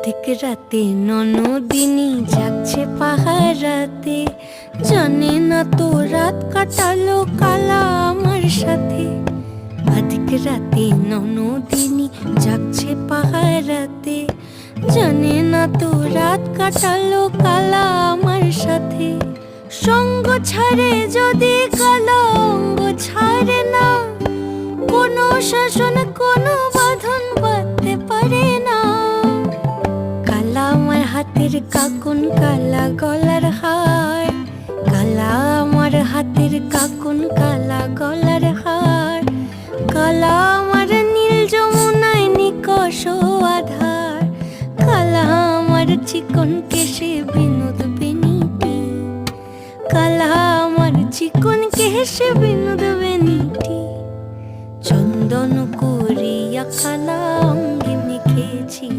ঠিক রাতে ননদিনী যাচ্ছে পাহারাতে, জানে না তো রাত কাটালো কালা আমার সাথে। আধিক রাতে ননদিনী যাচ্ছে পাহারাতে, জানে না তো রাত কাটালো কালা আমার সাথে। সঙ্গ ছাড়ে যদি কালা অঙ্গ ছাড়ে না, কোনো শাসন কোনো বাঁধন বাঁধতে পারে না। কালা আমার হাতের কাকুন কালা গলার হার, কালা আমার হাতের কাকুন কালা গলার হার। কালা আমার নীল যমুনায় নিকষ আধার, কালা আমার চিকন কেশে বিনোদ বেনিটি, কালা আমার চিকন কেশে বিনোদ বেনিটি। চন্দন করিয়া কালা অঙ্গে মেখেছি।